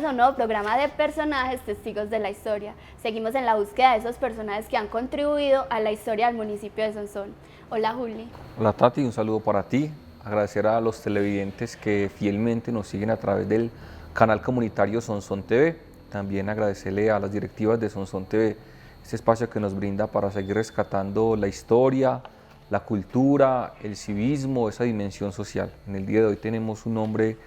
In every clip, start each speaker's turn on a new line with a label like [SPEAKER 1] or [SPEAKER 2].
[SPEAKER 1] a un nuevo programa de personajes testigos de la historia. Seguimos en la búsqueda de esos personajes que han contribuido a la historia del municipio de Sonsón. Hola Juli.
[SPEAKER 2] Hola Tati, un saludo para ti. Agradecer a los televidentes que fielmente nos siguen a través del canal comunitario Sonsón TV. También agradecerle a las directivas de Sonsón TV este espacio que nos brinda para seguir rescatando la historia, la cultura, el civismo, esa dimensión social. En el día de hoy tenemos un hombre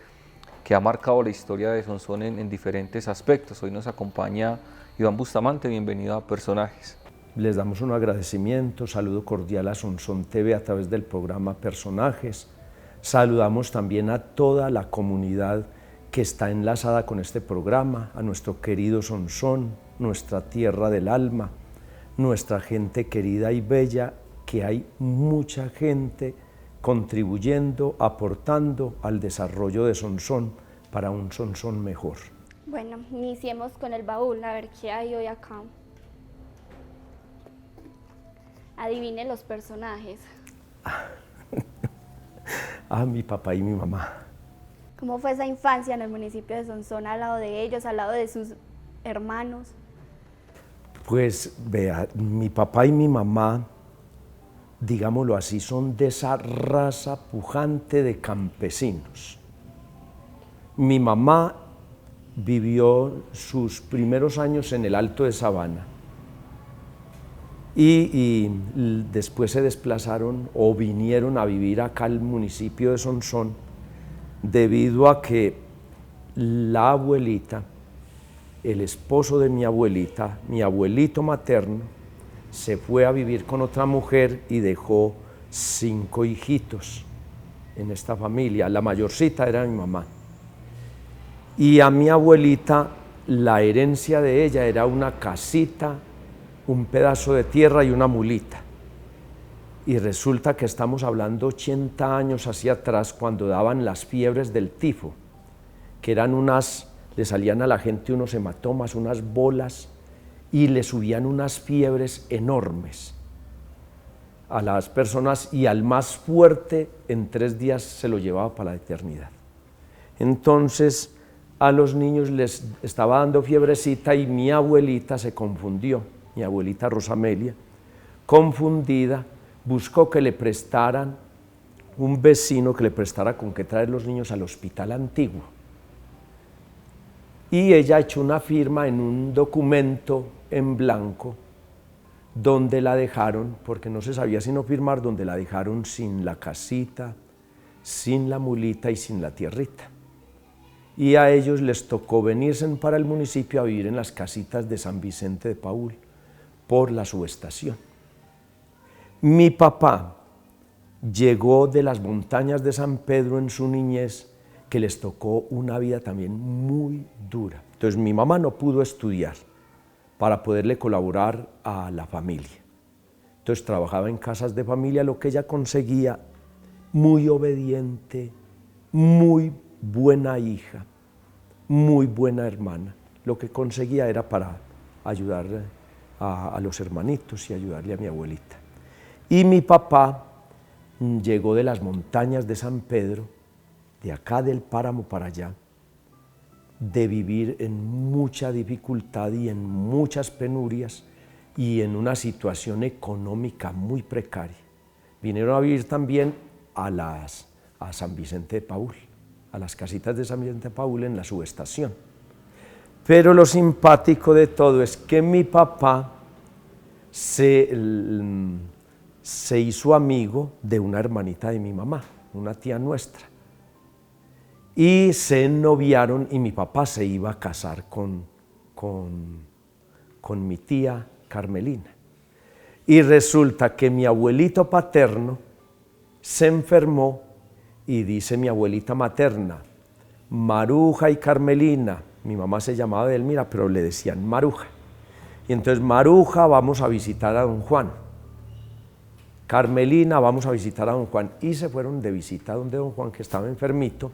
[SPEAKER 2] que ha marcado la historia de Sonsón en diferentes aspectos. Hoy nos acompaña Iván Bustamante, bienvenido a Personajes.
[SPEAKER 3] Les damos un agradecimiento, saludo cordial a Sonsón TV a través del programa Personajes. Saludamos también a toda la comunidad que está enlazada con este programa, a nuestro querido Sonsón, nuestra tierra del alma, nuestra gente querida y bella, que hay mucha gente contribuyendo, aportando al desarrollo de Sonsón para un Sonsón mejor.
[SPEAKER 1] Bueno, iniciemos con el baúl, a ver qué hay hoy acá. Adivine los personajes.
[SPEAKER 3] Mi papá y mi mamá.
[SPEAKER 1] ¿Cómo fue esa infancia en el municipio de Sonsón, al lado de ellos, al lado de sus hermanos?
[SPEAKER 3] Pues vea, mi papá y mi mamá, digámoslo así, son de esa raza pujante de campesinos. Mi mamá vivió sus primeros años en el Alto de Sabana y después se desplazaron o vinieron a vivir acá al municipio de Sonsón debido a que la abuelita, el esposo de mi abuelita, mi abuelito materno, se fue a vivir con otra mujer y dejó 5 hijitos en esta familia. La mayorcita era mi mamá. Y a mi abuelita, la herencia de ella era una casita, un pedazo de tierra y una mulita. Y resulta que estamos hablando 80 años hacia atrás, cuando daban las fiebres del tifo, que eran le salían a la gente unos hematomas, unas bolas, y le subían unas fiebres enormes a las personas, y al más fuerte en 3 días se lo llevaba para la eternidad. Entonces a los niños les estaba dando fiebrecita y mi abuelita se confundió, mi abuelita Rosamelia, confundida, buscó que le prestaran, un vecino que le prestara con qué traer los niños al hospital antiguo. Y ella echó una firma en un documento en blanco donde la dejaron, porque no se sabía sino firmar, donde la dejaron sin la casita, sin la mulita y sin la tierrita. Y a ellos les tocó venirse para el municipio a vivir en las casitas de San Vicente de Paúl por la subestación. Mi papá llegó de las montañas de San Pedro en su niñez, que les tocó una vida también muy dura. Entonces mi mamá no pudo estudiar para poderle colaborar a la familia. Entonces trabajaba en casas de familia, lo que ella conseguía, muy obediente, muy buena hija, muy buena hermana. Lo que conseguía era para ayudar a los hermanitos y ayudarle a mi abuelita. Y mi papá llegó de las montañas de San Pedro, de acá del páramo para allá, de vivir en mucha dificultad y en muchas penurias y en una situación económica muy precaria. Vinieron a vivir también a San Vicente de Paúl, a las casitas de San Vicente de Paúl en la subestación. Pero lo simpático de todo es que mi papá se hizo amigo de una hermanita de mi mamá, una tía nuestra, y se ennoviaron y mi papá se iba a casar con mi tía Carmelina. Y resulta que mi abuelito paterno se enfermó y dice mi abuelita materna, Maruja y Carmelina, mi mamá se llamaba Edelmira, pero le decían Maruja. Y entonces, Maruja, vamos a visitar a don Juan. Carmelina, vamos a visitar a don Juan. Y se fueron de visita a donde don Juan, que estaba enfermito,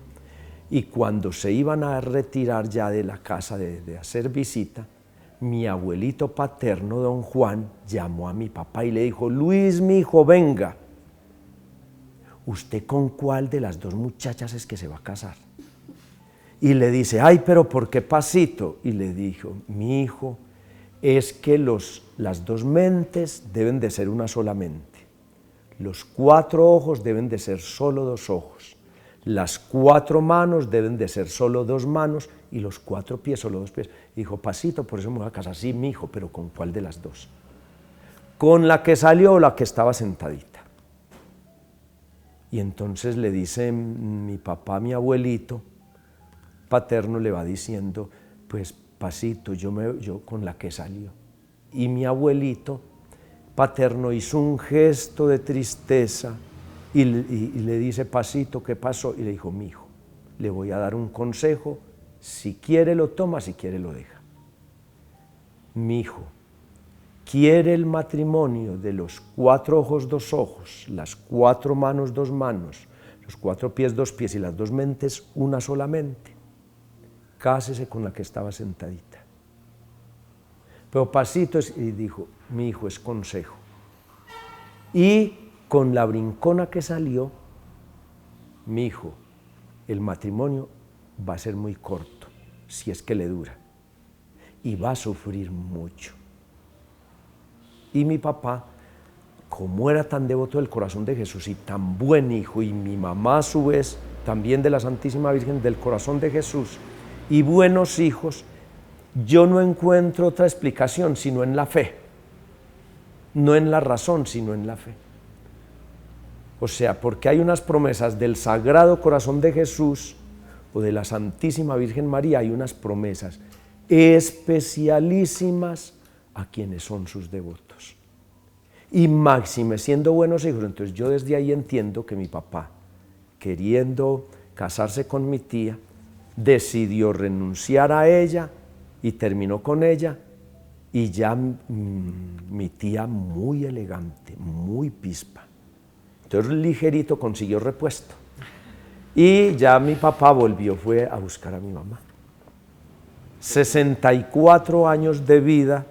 [SPEAKER 3] y cuando se iban a retirar ya de la casa de hacer visita, mi abuelito paterno, don Juan, llamó a mi papá y le dijo, Luis, mi hijo, venga. ¿Usted con cuál de las 2 muchachas es que se va a casar? y le dice, ay, pero ¿por qué Pasito? Y le dijo, mi hijo, es que las dos mentes deben de ser una sola mente, los 4 ojos deben de ser solo 2 ojos, las 4 manos deben de ser solo 2 manos y los 4 pies solo 2 pies. Dijo, Pasito, por eso me voy a casar. Sí, mi hijo, pero ¿con cuál de las 2? ¿Con la que salió o la que estaba sentadita? Y entonces le dice mi papá, mi abuelito paterno, le va diciendo, pues Pasito, yo con la que salió. Y mi abuelito paterno hizo un gesto de tristeza y le dice, Pasito, ¿qué pasó? Y le dijo, mi hijo, le voy a dar un consejo, si quiere lo toma, si quiere lo deja. Mi hijo, ¿quiere el matrimonio de los 4 ojos, 2 ojos, las 4 manos, 2 manos, los 4 pies, 2 pies y las 2 mentes, una solamente? Cásese con la que estaba sentadita. Pero Pasito, y dijo, mi hijo, es consejo. Y con la brincona que salió, mi hijo, el matrimonio va a ser muy corto, si es que le dura, y va a sufrir mucho. Y mi papá, como era tan devoto del corazón de Jesús y tan buen hijo, y mi mamá a su vez, también de la Santísima Virgen del Corazón de Jesús, y buenos hijos, yo no encuentro otra explicación sino en la fe, no en la razón, sino en la fe. O sea, porque hay unas promesas del Sagrado Corazón de Jesús o de la Santísima Virgen María, hay unas promesas especialísimas a quienes son sus devotos. Y máxime siendo buenos hijos. Entonces yo desde ahí entiendo que mi papá, queriendo casarse con mi tía, decidió renunciar a ella y terminó con ella, y ya mi tía muy elegante, muy pispa. Entonces ligerito consiguió repuesto. Y ya mi papá fue a buscar a mi mamá. 64 años de vida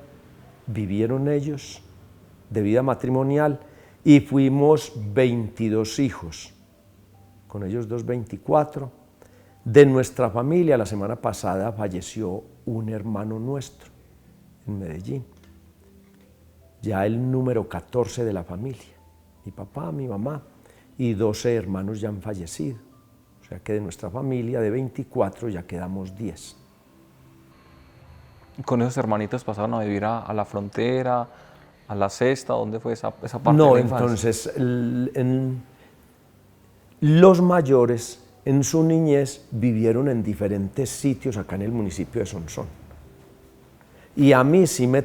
[SPEAKER 3] vivieron ellos, de vida matrimonial, y fuimos 22 hijos. Con ellos 24. De nuestra familia, la semana pasada falleció un hermano nuestro en Medellín, ya el número 14 de la familia. Mi papá, mi mamá y 12 hermanos ya han fallecido. O sea que de nuestra familia de 24 ya quedamos 10.
[SPEAKER 2] ¿Con esos hermanitos pasaron a vivir a la frontera, a la cesta? ¿Dónde fue esa parte
[SPEAKER 3] No,
[SPEAKER 2] de la infancia?
[SPEAKER 3] entonces los mayores en su niñez vivieron en diferentes sitios acá en el municipio de Sonsón. Y a mí sí me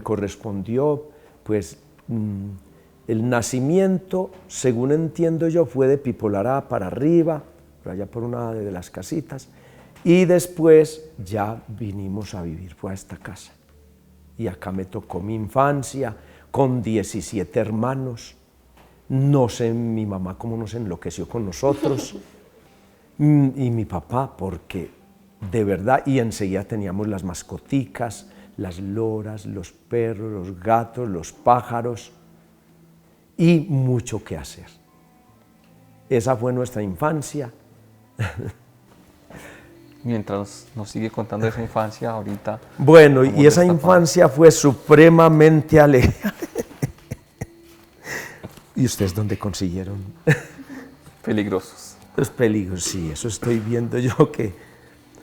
[SPEAKER 3] correspondió, pues, el nacimiento, según entiendo yo, fue de Pipolará para arriba, por allá por una de las casitas, y después ya vinimos a vivir, fue a esta casa. Y acá me tocó mi infancia, con 17 hermanos. No sé mi mamá cómo nos enloqueció con nosotros, y mi papá, porque de verdad, y enseguida teníamos las mascoticas, las loras, los perros, los gatos, los pájaros, y mucho que hacer. Esa fue nuestra infancia.
[SPEAKER 2] Mientras nos sigue contando esa infancia ahorita.
[SPEAKER 3] Bueno, y esa infancia fue supremamente alegre. ¿Y ustedes dónde consiguieron?
[SPEAKER 2] Peligrosos.
[SPEAKER 3] Los peligros, sí, eso estoy viendo yo que...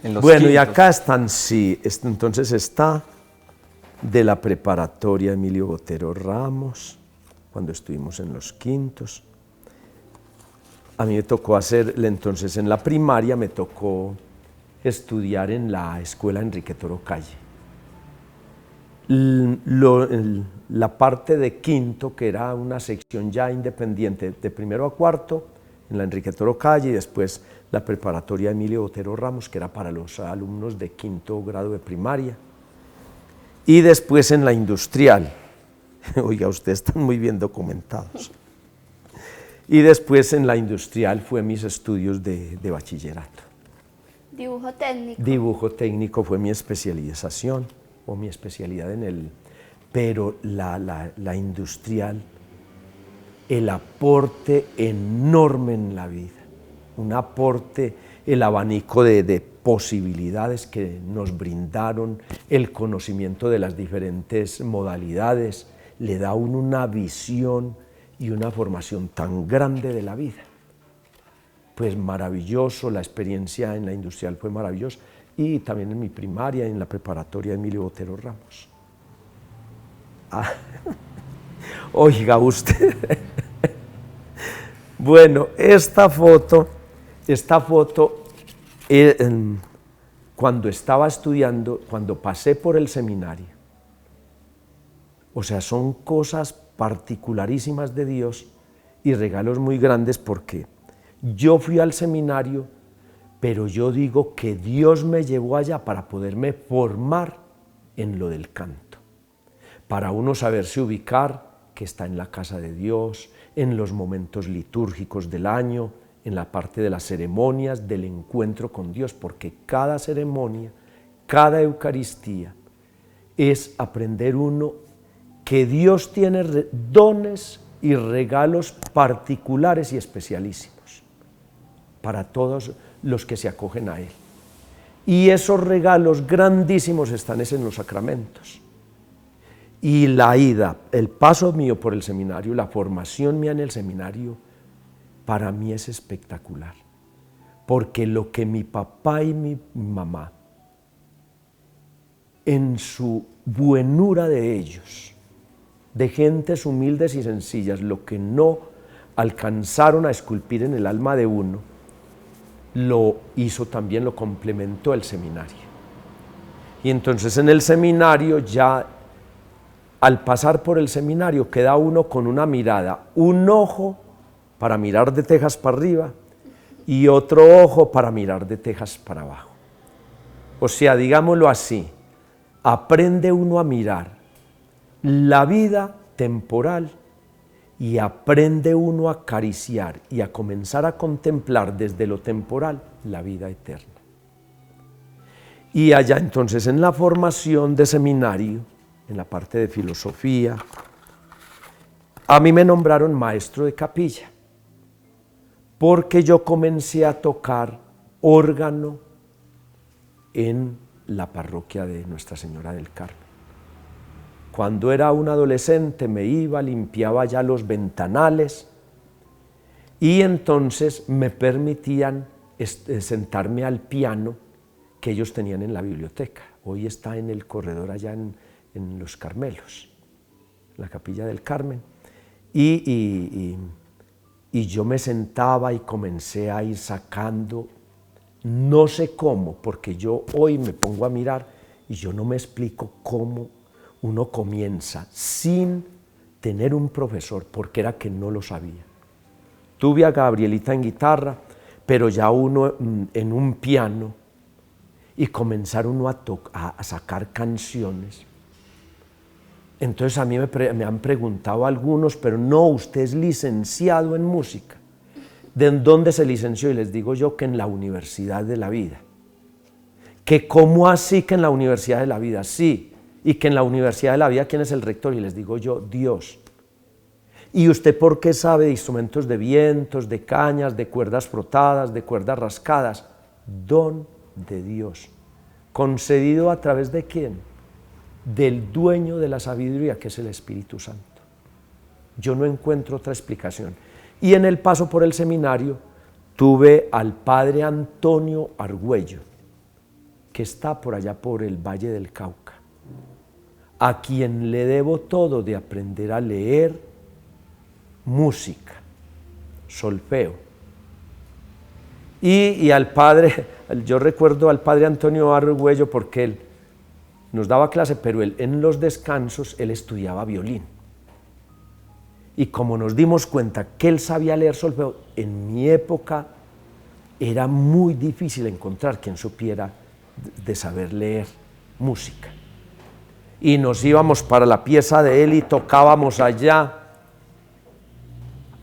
[SPEAKER 2] En los
[SPEAKER 3] bueno,
[SPEAKER 2] quintos.
[SPEAKER 3] y acá están, sí, entonces está de la preparatoria Emilio Botero Ramos, cuando estuvimos en los quintos. A mí me tocó entonces en la primaria me tocó estudiar en la escuela Enrique Toro Calle. La parte de quinto, que era una sección ya independiente, de primero a cuarto, en la Enrique Toro Calle, y después la preparatoria Emilio Botero Ramos, que era para los alumnos de quinto grado de primaria, y después en la industrial. Oiga, ustedes están muy bien documentados. Y después en la industrial fue mis estudios de bachillerato.
[SPEAKER 1] Dibujo técnico.
[SPEAKER 3] Dibujo técnico fue mi especialización, o mi especialidad pero la industrial, el aporte enorme en la vida. un aporte, el abanico de posibilidades que nos brindaron, el conocimiento de las diferentes modalidades, le da a uno una visión y una formación tan grande de la vida. Pues maravilloso, la experiencia en la industrial fue maravillosa, y también en mi primaria, en la preparatoria Emilio Botero Ramos. Oiga usted, bueno, esta foto, cuando estaba estudiando, cuando pasé por el seminario, o sea, son cosas particularísimas de Dios y regalos muy grandes, porque yo fui al seminario, pero yo digo que Dios me llevó allá para poderme formar en lo del canto, para uno saberse ubicar, que está en la casa de Dios, en los momentos litúrgicos del año, en la parte de las ceremonias, del encuentro con Dios, porque cada ceremonia, cada Eucaristía, es aprender uno que Dios tiene dones y regalos particulares y especialísimos para todos los que se acogen a Él. Y esos regalos grandísimos están en los sacramentos. Y la ida, el paso mío por el seminario, la formación mía en el seminario, para mí es espectacular. Porque lo que mi papá y mi mamá, en su buenura de ellos, de gentes humildes y sencillas, lo que no alcanzaron a esculpir en el alma de uno, lo hizo también, lo complementó el seminario. Y entonces en el seminario ya, al pasar por el seminario, queda uno con una mirada, un ojo para mirar de tejas para arriba y otro ojo para mirar de tejas para abajo. O sea, digámoslo así, aprende uno a mirar la vida temporal y aprende uno a acariciar y a comenzar a contemplar desde lo temporal la vida eterna. Y allá entonces en la formación de seminario, en la parte de filosofía, a mí me nombraron maestro de capilla, porque yo comencé a tocar órgano en la parroquia de Nuestra Señora del Carmen. Cuando era un adolescente me iba, limpiaba ya los ventanales y entonces me permitían sentarme al piano que ellos tenían en la biblioteca. Hoy está en el corredor allá en Los Carmelos, la capilla del Carmen. Y yo me sentaba y comencé a ir sacando, no sé cómo, porque yo hoy me pongo a mirar y yo no me explico cómo uno comienza sin tener un profesor, porque era que no lo sabía. Tuve a Gabrielita en guitarra, pero ya uno en un piano, y comenzar uno a sacar canciones. Entonces a mí me han preguntado algunos, pero no, usted es licenciado en música. ¿De dónde se licenció? Y les digo yo que en la Universidad de la Vida. ¿Que cómo así que en la Universidad de la Vida? Sí. Y que en la Universidad de la Vida, ¿quién es el rector? Y les digo yo, Dios. ¿Y usted por qué sabe de instrumentos de vientos, de cañas, de cuerdas frotadas, de cuerdas rascadas? Don de Dios. ¿Concedido a través de quién? Del dueño de la sabiduría, que es el Espíritu Santo. Yo no encuentro otra explicación. Y en el paso por el seminario tuve al padre Antonio Argüello, que está por allá por el Valle del Cauca, a quien le debo todo de aprender a leer música, solfeo. Y al padre, yo recuerdo al padre Antonio Argüello porque él nos daba clase, pero él en los descansos él estudiaba violín. Y como nos dimos cuenta que él sabía leer solfeo, en mi época era muy difícil encontrar quien supiera de saber leer música. Y nos íbamos para la pieza de él y tocábamos allá.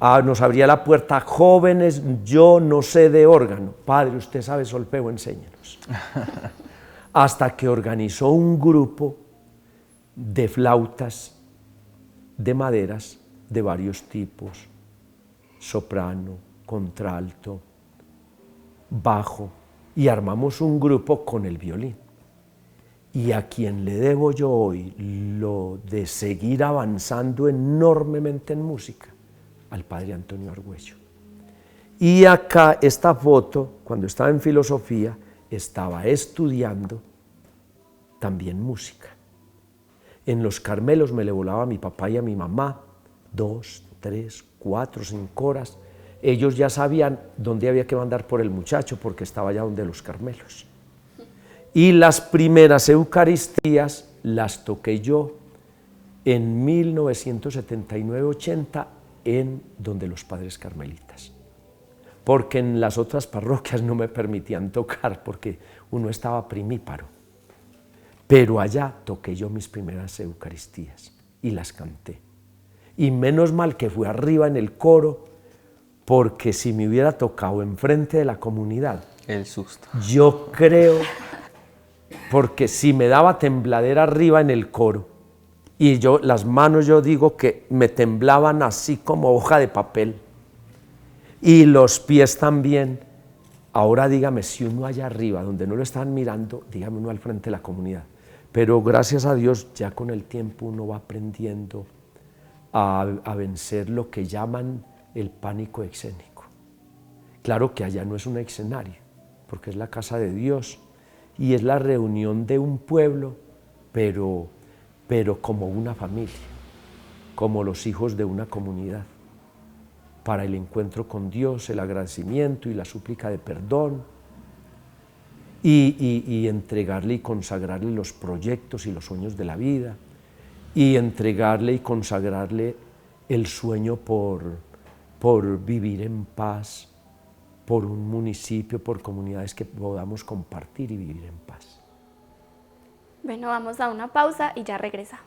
[SPEAKER 3] Nos abría la puerta, jóvenes, yo no sé de órgano. Padre, usted sabe solfeo, enséñenos. Hasta que organizó un grupo de flautas de maderas de varios tipos, soprano, contralto, bajo y armamos un grupo con el violín. Y a quien le debo yo hoy lo de seguir avanzando enormemente en música, al padre Antonio Argüello. Y acá esta foto, cuando estaba en filosofía, estaba estudiando también música. En los Carmelos me le volaba a mi papá y a mi mamá 2, 3, 4, 5 horas. Ellos ya sabían dónde había que mandar por el muchacho porque estaba allá donde los Carmelos. Y las primeras Eucaristías las toqué yo en 1979-80 en donde los padres carmelitas. Porque en las otras parroquias no me permitían tocar porque uno estaba primíparo. Pero allá toqué yo mis primeras Eucaristías y las canté. Y menos mal que fui arriba en el coro, porque si me hubiera tocado enfrente de la comunidad,
[SPEAKER 2] El susto.
[SPEAKER 3] yo creo, porque si me daba tembladera arriba en el coro, y yo las manos yo digo que me temblaban así como hoja de papel, y los pies también. Ahora dígame, si uno allá arriba, donde no lo están mirando, dígame uno al frente de la comunidad. Pero gracias a Dios, ya con el tiempo uno va aprendiendo a vencer lo que llaman el pánico escénico. Claro que allá no es un escenario, porque es la casa de Dios y es la reunión de un pueblo, pero como una familia, como los hijos de una comunidad, para el encuentro con Dios, el agradecimiento y la súplica de perdón, y entregarle y consagrarle los proyectos y los sueños de la vida, y entregarle y consagrarle el sueño por vivir en paz, por un municipio, por comunidades que podamos compartir y vivir en paz.
[SPEAKER 1] Bueno, vamos a una pausa y ya regresamos.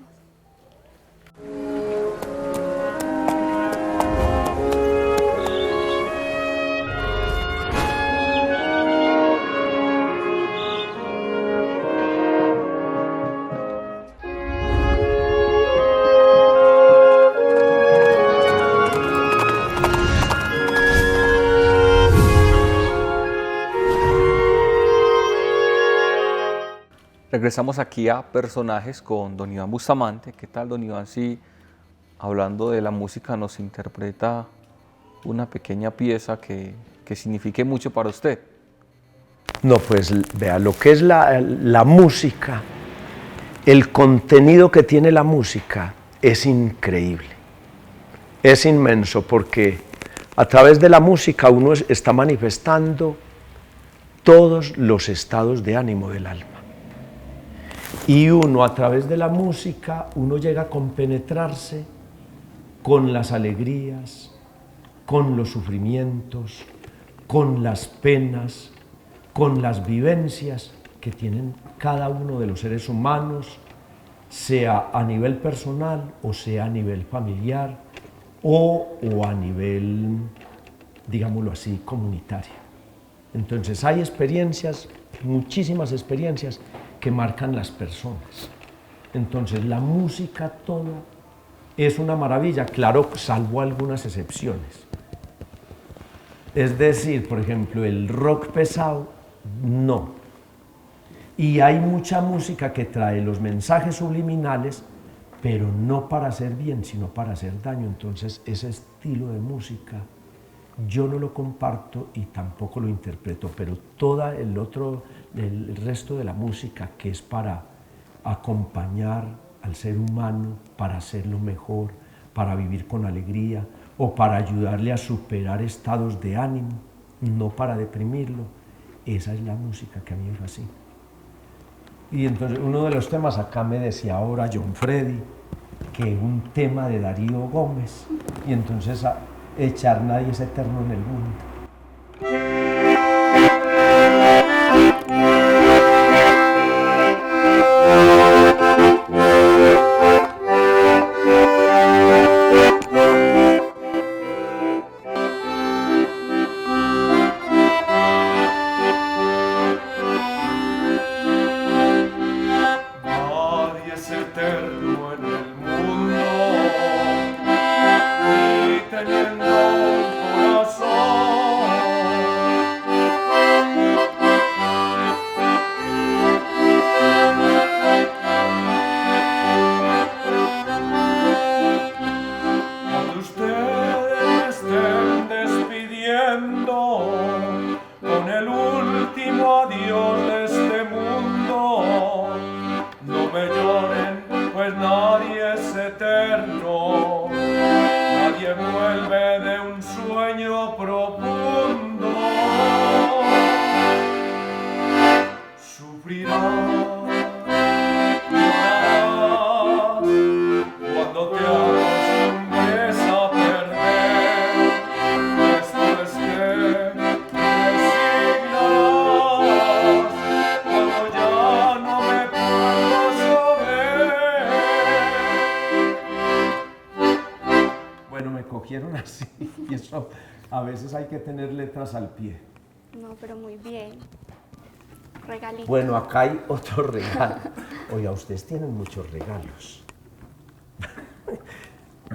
[SPEAKER 2] Regresamos aquí a Personajes con don Iván Bustamante. ¿Qué tal, don Iván? Si hablando de la música nos interpreta una pequeña pieza que signifique mucho para usted.
[SPEAKER 3] No, pues vea, lo que es la música, el contenido que tiene la música es increíble, es inmenso, porque a través de la música uno está manifestando todos los estados de ánimo del alma. Y uno, a través de la música, uno llega a compenetrarse con las alegrías, con los sufrimientos, con las penas, con las vivencias que tienen cada uno de los seres humanos, sea a nivel personal o sea a nivel familiar o a nivel, digámoslo así, comunitario. Entonces hay experiencias, muchísimas experiencias que marcan las personas. Entonces la música toda es una maravilla, claro, salvo algunas excepciones. Es decir, por ejemplo, el rock pesado, no. Y hay mucha música que trae los mensajes subliminales, pero no para hacer bien, sino para hacer daño. Entonces ese estilo de música yo no lo comparto y tampoco lo interpreto, pero todo el resto de la música que es para acompañar al ser humano, para hacerlo mejor, para vivir con alegría o para ayudarle a superar estados de ánimo, no para deprimirlo, esa es la música que a mí me fascina. Y entonces uno de los temas, acá me decía ahora John Freddy, que un tema de Darío Gómez, y entonces echar nadie es eterno en el mundo.
[SPEAKER 4] Nadie es eterno en el mundo, y teniendo un corazón eterno. Nadie vuelve de un sueño profundo. Sufrirás, llorarás, cuando te acostumbres a perder. Después te resignarás, cuando ya no me puedas ver.
[SPEAKER 3] Bueno, me cogieron así y eso a veces hay que tener letras al pie.
[SPEAKER 1] No, pero muy bien. Regalito.
[SPEAKER 3] Bueno, acá hay otro regalo. Oiga, ustedes tienen muchos regalos.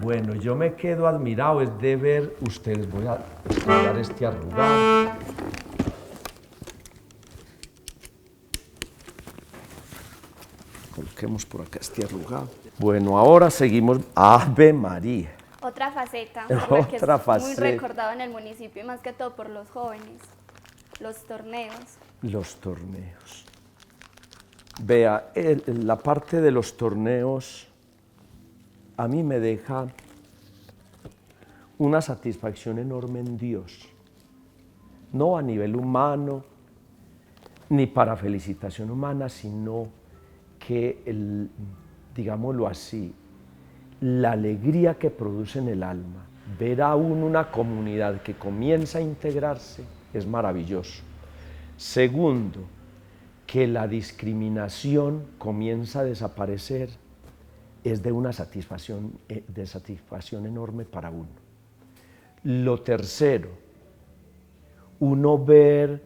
[SPEAKER 3] Bueno, yo me quedo admirado es de ver ustedes. Voy a dar este arrugado. Coloquemos por acá este arrugado. Bueno, ahora seguimos. ¡Ave María!
[SPEAKER 1] Otra faceta,
[SPEAKER 3] Otra
[SPEAKER 1] que es
[SPEAKER 3] faceta.
[SPEAKER 1] muy recordado en el municipio y más que todo por los jóvenes, los torneos.
[SPEAKER 3] Los torneos. Vea, la parte de los torneos a mí me deja una satisfacción enorme en Dios, no a nivel humano, ni para felicitación humana, sino que, digámoslo así, la alegría que produce en el alma, ver aún una comunidad que comienza a integrarse, es maravilloso. Segundo, que la discriminación comienza a desaparecer, es de una satisfacción enorme para uno. Lo tercero, uno ver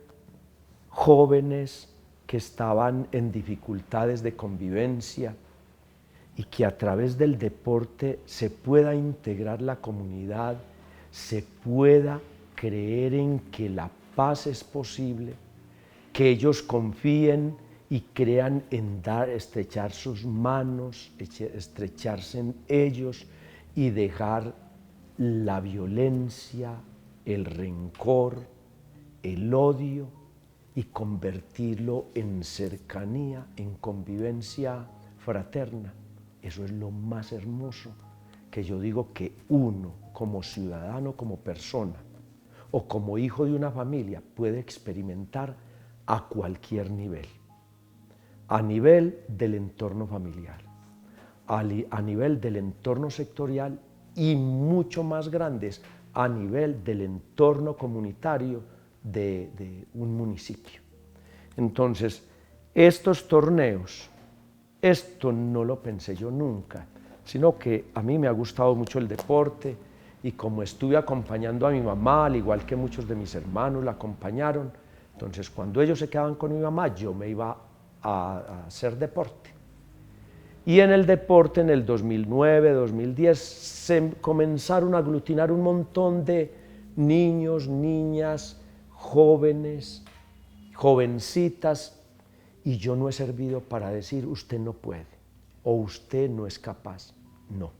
[SPEAKER 3] jóvenes que estaban en dificultades de convivencia y que a través del deporte se pueda integrar la comunidad, se pueda creer en que la paz es posible, que ellos confíen y crean en estrechar sus manos, estrecharse en ellos y dejar la violencia, el rencor, el odio y convertirlo en cercanía, en convivencia fraterna. Eso es lo más hermoso que yo digo que uno como ciudadano, como persona o como hijo de una familia puede experimentar a cualquier nivel. A nivel del entorno familiar, a nivel del entorno sectorial y mucho más grandes a nivel del entorno comunitario de un municipio. Entonces, estos torneos, esto no lo pensé yo nunca, sino que a mí me ha gustado mucho el deporte y como estuve acompañando a mi mamá, al igual que muchos de mis hermanos la acompañaron, entonces cuando ellos se quedaban con mi mamá, yo me iba a hacer deporte. Y en el deporte, en el 2009, 2010, se comenzaron a aglutinar un montón de niños, niñas, jóvenes, jovencitas, y yo no he servido para decir usted no puede o usted no es capaz, no.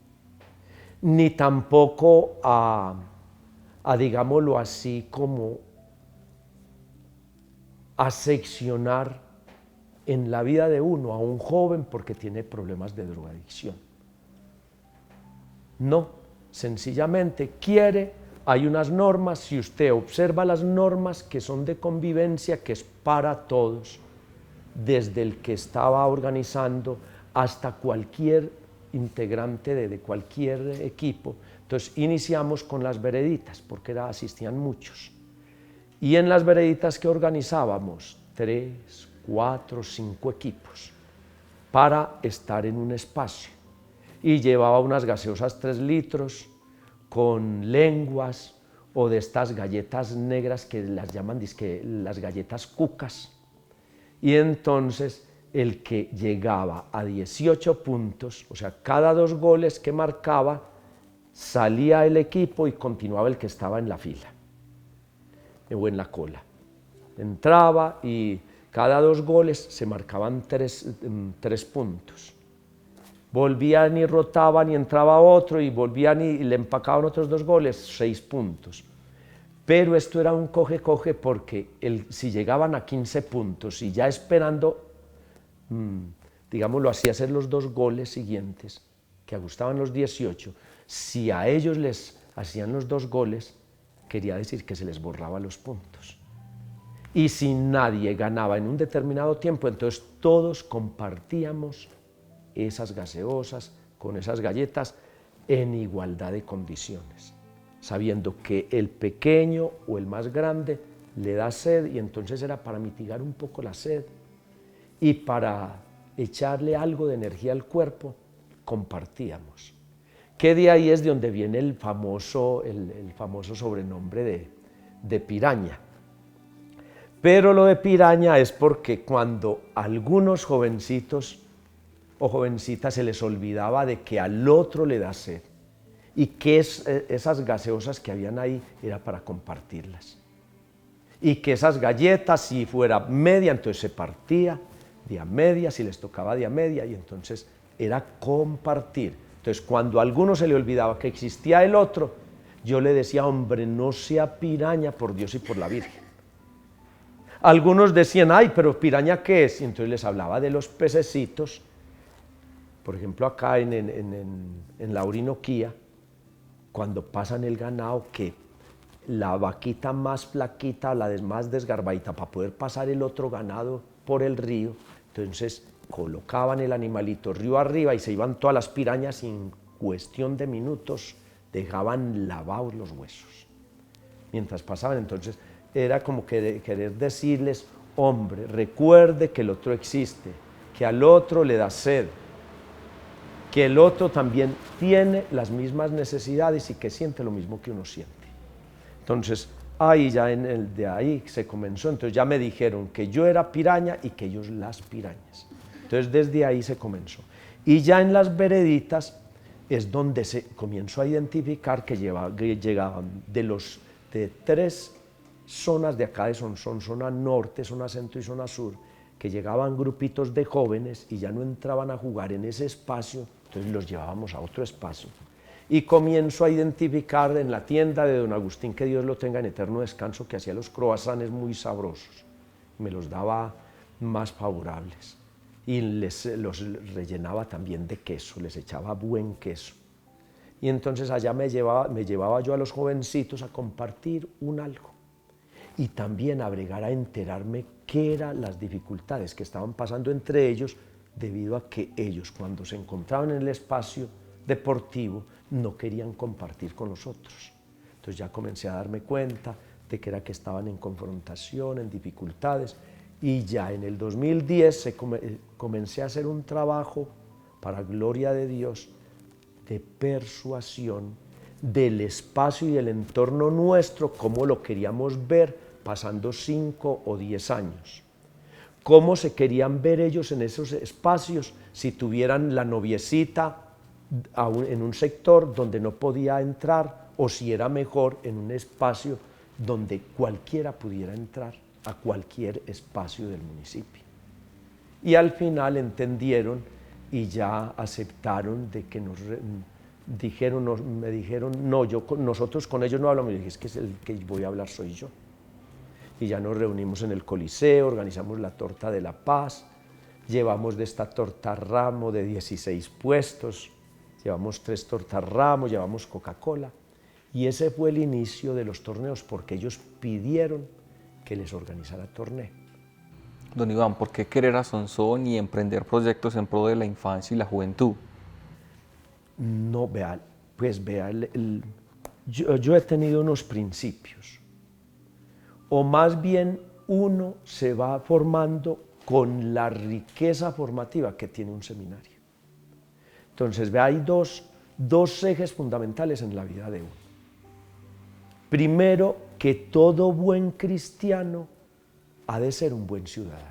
[SPEAKER 3] Ni tampoco a digámoslo así, como a seccionar en la vida de uno a un joven porque tiene problemas de drogadicción. No, sencillamente quiere, hay unas normas, si usted observa las normas que son de convivencia, que es para todos, desde el que estaba organizando hasta cualquier integrante de cualquier equipo. Entonces iniciamos con las vereditas, porque asistían muchos. Y en las vereditas que organizábamos, 3, 4, 5 equipos para estar en un espacio. Y llevaba unas gaseosas 3 litros con lenguas o de estas galletas negras que las llaman las galletas cucas. Y entonces el que llegaba a 18 puntos, o sea, cada 2 goles que marcaba, salía el equipo y continuaba el que estaba en la fila o en la cola. Entraba y cada 2 goles se marcaban 3 puntos. Volvían y rotaban y entraba otro y volvían y le empacaban otros 2 goles, 6 puntos. Pero esto era un coge-coge porque si llegaban a 15 puntos y ya esperando, digámoslo así, hacer los 2 goles siguientes, que gustaban los 18, si a ellos les hacían los 2 goles, quería decir que se les borraba los puntos. Y si nadie ganaba en un determinado tiempo, entonces todos compartíamos esas gaseosas con esas galletas en igualdad de condiciones, sabiendo que el pequeño o el más grande le da sed, y entonces era para mitigar un poco la sed y para echarle algo de energía al cuerpo, compartíamos. Que de ahí es de donde viene el famoso sobrenombre de piraña. Pero lo de piraña es porque cuando a algunos jovencitos o jovencitas se les olvidaba de que al otro le da sed y que esas gaseosas que habían ahí era para compartirlas. Y que esas galletas, si fuera media, entonces se partía de a media, si les tocaba de a media, y entonces era compartir. Entonces, cuando a alguno se le olvidaba que existía el otro, yo le decía, hombre, no sea piraña por Dios y por la Virgen. Algunos decían, ay, pero piraña, ¿qué es? Y entonces les hablaba de los pececitos. Por ejemplo, acá en la Orinoquía, cuando pasan el ganado, que la vaquita más flaquita, la más desgarbadita, para poder pasar el otro ganado por el río, entonces colocaban el animalito río arriba y se iban todas las pirañas y en cuestión de minutos dejaban lavados los huesos. Mientras pasaban, entonces era como que querer decirles, hombre, recuerde que el otro existe, que al otro le da sed, que el otro también tiene las mismas necesidades y que siente lo mismo que uno siente. Entonces, ahí ya de ahí se comenzó, entonces ya me dijeron que yo era piraña y que ellos las pirañas. Entonces desde ahí se comenzó. Y ya en las vereditas es donde se comenzó a identificar que llegaban de 3 zonas de acá de Sonsón, zona norte, zona centro y zona sur, que llegaban grupitos de jóvenes y ya no entraban a jugar en ese espacio, entonces los llevábamos a otro espacio. Y comienzo a identificar en la tienda de don Agustín, que Dios lo tenga en eterno descanso, que hacía los croissants muy sabrosos, me los daba más favorables y los rellenaba también de queso, les echaba buen queso. Y entonces allá me llevaba yo a los jovencitos a compartir un algo y también a bregar a enterarme qué eran las dificultades que estaban pasando entre ellos, debido a que ellos, cuando se encontraban en el espacio deportivo, no querían compartir con los otros. Entonces ya comencé a darme cuenta de que era que estaban en confrontación, en dificultades, y ya en el 2010 comencé a hacer un trabajo, para gloria de Dios, de persuasión del espacio y del entorno nuestro, cómo lo queríamos ver pasando 5 o 10 años. Cómo se querían ver ellos en esos espacios si tuvieran la noviecita en un sector donde no podía entrar, o si era mejor en un espacio donde cualquiera pudiera entrar a cualquier espacio del municipio. Y al final entendieron y ya aceptaron de que me dijeron, no, nosotros con ellos no hablamos. Y dije, es que el que voy a hablar soy yo. Y ya nos reunimos en el Coliseo, organizamos la torta de la paz, llevamos de esta torta ramo de 16 puestos, llevamos 3 tortas ramos, llevamos Coca-Cola, y ese fue el inicio de los torneos, porque ellos pidieron que les organizara torneo.
[SPEAKER 2] Don Iván, ¿por qué querer a Sonsón y emprender proyectos en pro de la infancia y la juventud?
[SPEAKER 3] No, yo he tenido unos principios, o más bien uno se va formando con la riqueza formativa que tiene un seminario. Entonces, hay dos ejes fundamentales en la vida de uno. Primero, que todo buen cristiano ha de ser un buen ciudadano.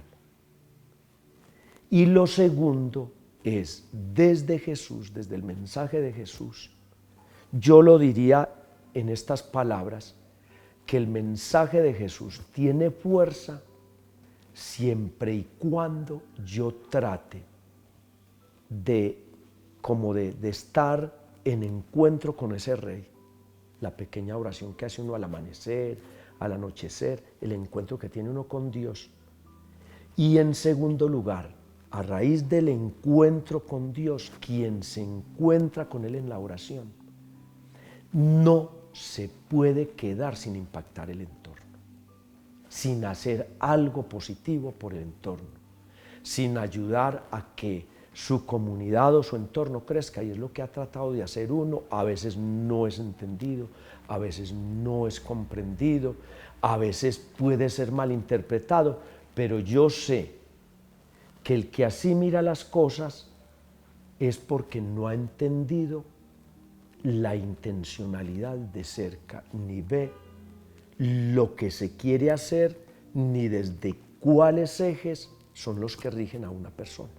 [SPEAKER 3] Y lo segundo es, desde Jesús, desde el mensaje de Jesús, yo lo diría en estas palabras, que el mensaje de Jesús tiene fuerza siempre y cuando yo trate de estar en encuentro con ese Rey. La pequeña oración que hace uno al amanecer, al anochecer, el encuentro que tiene uno con Dios. Y en segundo lugar, a raíz del encuentro con Dios, quien se encuentra con Él en la oración, no se puede quedar sin impactar el entorno, sin hacer algo positivo por el entorno, sin ayudar a que su comunidad o su entorno crezca, y es lo que ha tratado de hacer uno. A veces no es entendido, a veces no es comprendido, a veces puede ser malinterpretado, pero yo sé que el que así mira las cosas es porque no ha entendido la intencionalidad de cerca, ni ve lo que se quiere hacer, ni desde cuáles ejes son los que rigen a una persona.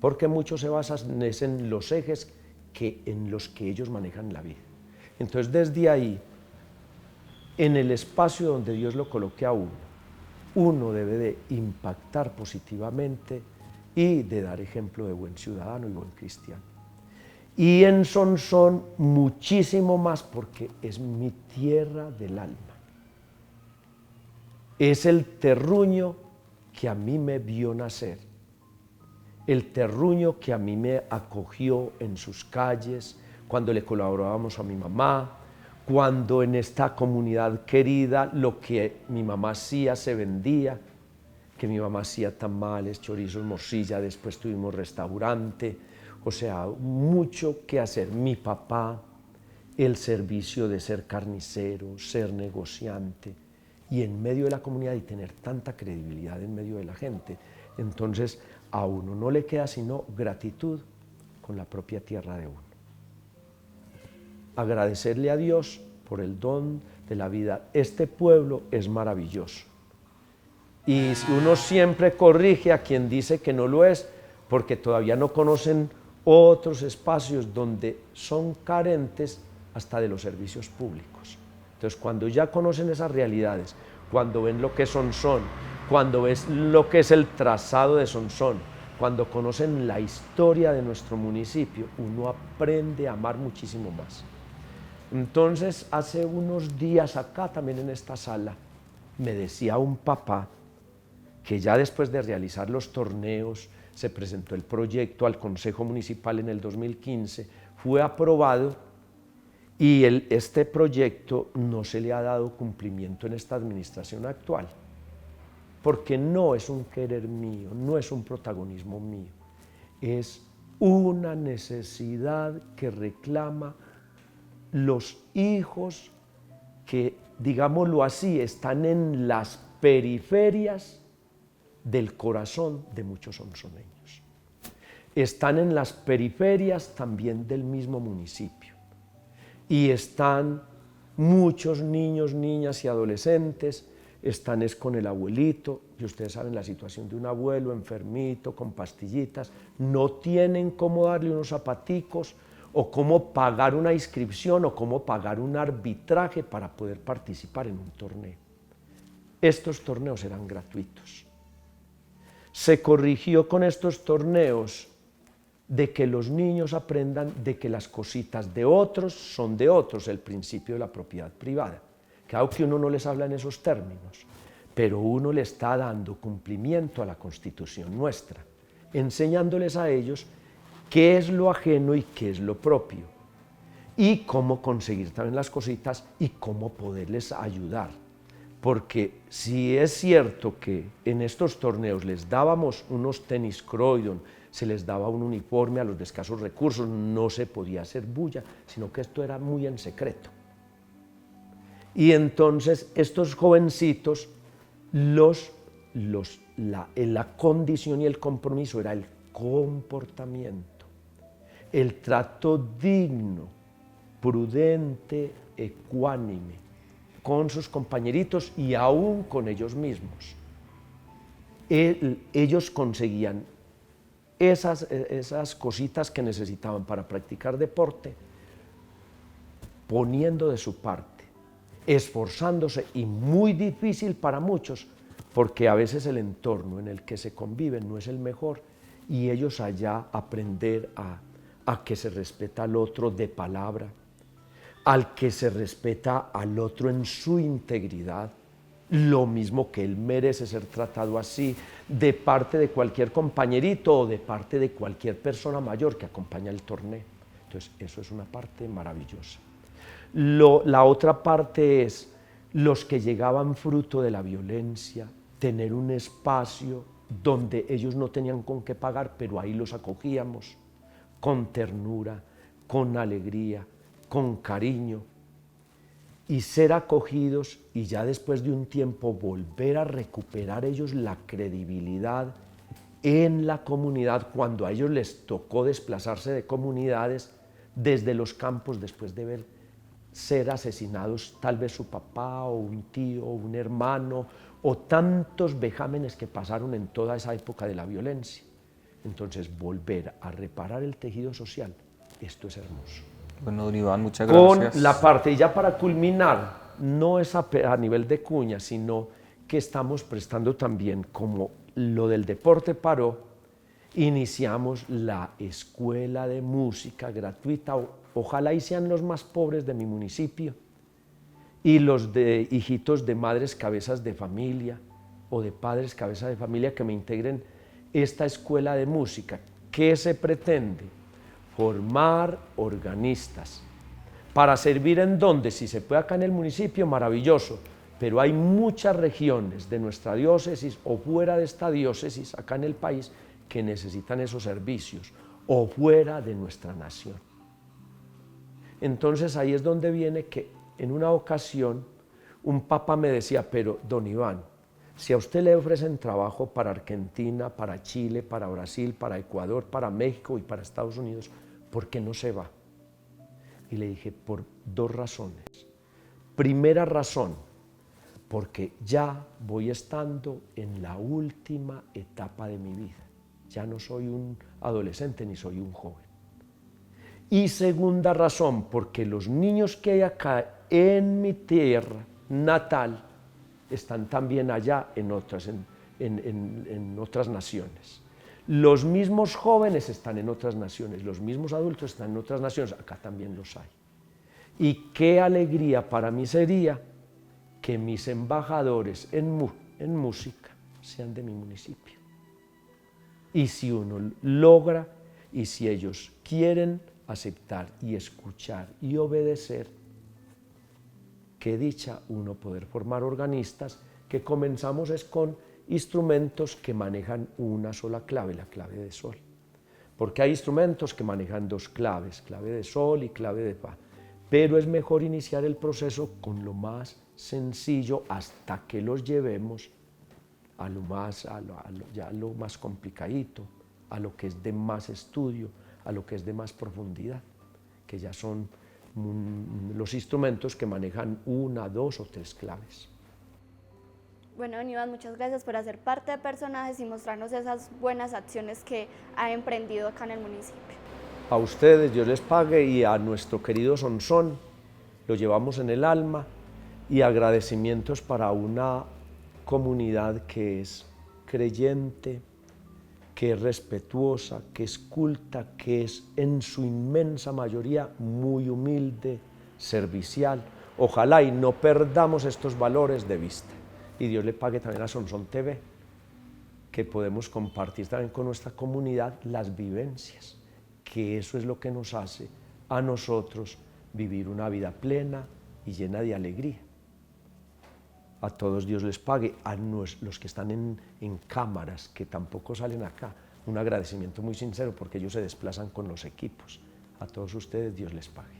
[SPEAKER 3] Porque muchos se basan en los ejes en los que ellos manejan la vida. Entonces, desde ahí, en el espacio donde Dios lo coloque a uno debe de impactar positivamente y de dar ejemplo de buen ciudadano y buen cristiano. Y en Sonsón muchísimo más, porque es mi tierra del alma. Es el terruño que a mí me vio nacer, el terruño que a mí me acogió en sus calles, cuando le colaborábamos a mi mamá, cuando en esta comunidad querida lo que mi mamá hacía se vendía, que mi mamá hacía tamales, chorizos, morcilla, después tuvimos restaurante, o sea, mucho que hacer. Mi papá, el servicio de ser carnicero, ser negociante, y en medio de la comunidad y tener tanta credibilidad en medio de la gente. Entonces, a uno no le queda sino gratitud con la propia tierra de uno. Agradecerle a Dios por el don de la vida. Este pueblo es maravilloso. Y uno siempre corrige a quien dice que no lo es, porque todavía no conocen otros espacios donde son carentes hasta de los servicios públicos. Entonces, cuando ya conocen esas realidades, cuando ven lo que es Sonsón, cuando ves lo que es el trazado de Sonsón, cuando conocen la historia de nuestro municipio, uno aprende a amar muchísimo más. Entonces, hace unos días acá, también en esta sala, me decía un papá que ya después de realizar los torneos, se presentó el proyecto al Consejo Municipal en el 2015, fue aprobado, y este proyecto no se le ha dado cumplimiento en esta administración actual, porque no es un querer mío, no es un protagonismo mío, es una necesidad que reclama los hijos que, digámoslo así, están en las periferias del corazón de muchos sonsoneños. Están en las periferias también del mismo municipio. Y están muchos niños, niñas y adolescentes, están con el abuelito, y ustedes saben la situación de un abuelo enfermito, con pastillitas, no tienen cómo darle unos zapaticos, o cómo pagar una inscripción, o cómo pagar un arbitraje para poder participar en un torneo. Estos torneos eran gratuitos. Se corrigió con estos torneos de que los niños aprendan de que las cositas de otros son de otros, el principio de la propiedad privada. Claro que uno no les habla en esos términos, pero uno le está dando cumplimiento a la Constitución nuestra, enseñándoles a ellos qué es lo ajeno y qué es lo propio, y cómo conseguir también las cositas y cómo poderles ayudar. Porque si es cierto que en estos torneos les dábamos unos tenis Croydon, se les daba un uniforme a los de escasos recursos, no se podía hacer bulla, sino que esto era muy en secreto. Y entonces estos jovencitos, la condición y el compromiso era el comportamiento, el trato digno, prudente, ecuánime, con sus compañeritos y aún con ellos mismos. Ellos conseguían esas cositas que necesitaban para practicar deporte, poniendo de su parte, esforzándose, y muy difícil para muchos, porque a veces el entorno en el que se conviven no es el mejor, y ellos allá aprender a que se respeta al otro de palabra, al que se respeta al otro en su integridad, lo mismo que él merece ser tratado así, de parte de cualquier compañerito o de parte de cualquier persona mayor que acompaña el torneo. Entonces, eso es una parte maravillosa. La otra parte es los que llegaban fruto de la violencia, tener un espacio donde ellos no tenían con qué pagar, pero ahí los acogíamos con ternura, con alegría, con cariño, y ser acogidos y ya después de un tiempo volver a recuperar ellos la credibilidad en la comunidad cuando a ellos les tocó desplazarse de comunidades desde los campos después de ver ser asesinados tal vez su papá o un tío o un hermano o tantos vejámenes que pasaron en toda esa época de la violencia. Entonces volver a reparar el tejido social, esto es hermoso.
[SPEAKER 2] Bueno, don Iván, muchas gracias.
[SPEAKER 3] Con la parte, y ya para culminar, no es a nivel de cuña, sino que estamos prestando también, como lo del deporte paró, iniciamos la escuela de música gratuita, ojalá y sean los más pobres de mi municipio, y los de hijitos de madres cabezas de familia o de padres cabezas de familia que me integren esta escuela de música. ¿Qué se pretende? Formar organistas para servir en donde, si se puede acá en el municipio, maravilloso, pero hay muchas regiones de nuestra diócesis o fuera de esta diócesis, acá en el país, que necesitan esos servicios, o fuera de nuestra nación. Entonces ahí es donde viene que en una ocasión un papa me decía, pero don Iván, si a usted le ofrecen trabajo para Argentina, para Chile, para Brasil, para Ecuador, para México y para Estados Unidos, ¿por qué no se va? Y le dije, por dos razones. Primera razón, porque ya voy estando en la última etapa de mi vida. Ya no soy un adolescente ni soy un joven. Y segunda razón, porque los niños que hay acá en mi tierra natal están también allá en otras naciones. Los mismos jóvenes están en otras naciones, los mismos adultos están en otras naciones, acá también los hay. Y qué alegría para mí sería que mis embajadores en música sean de mi municipio. Y si uno logra, y si ellos quieren aceptar y escuchar y obedecer, qué dicha uno poder formar organistas que comenzamos es con instrumentos que manejan una sola clave, la clave de sol. Porque hay instrumentos que manejan dos claves, clave de sol y clave de fa. Pero es mejor iniciar el proceso con lo más sencillo hasta que los llevemos a lo más complicadito, a lo que es de más estudio, a lo que es de más profundidad, que ya son los instrumentos que manejan una, dos o tres claves.
[SPEAKER 1] Bueno, don Iván, muchas gracias por hacer parte de Personajes y mostrarnos esas buenas acciones que ha emprendido acá en el municipio.
[SPEAKER 3] A ustedes, Dios les pague, y a nuestro querido Sonsón, lo llevamos en el alma, y agradecimientos para una comunidad que es creyente, que es respetuosa, que es culta, que es en su inmensa mayoría muy humilde, servicial. Ojalá y no perdamos estos valores de vista. Y Dios le pague también a Sonsón TV, que podemos compartir también con nuestra comunidad las vivencias, que eso es lo que nos hace a nosotros vivir una vida plena y llena de alegría. A todos Dios les pague, a los que están en cámaras, que tampoco salen acá, un agradecimiento muy sincero porque ellos se desplazan con los equipos. A todos ustedes Dios les pague.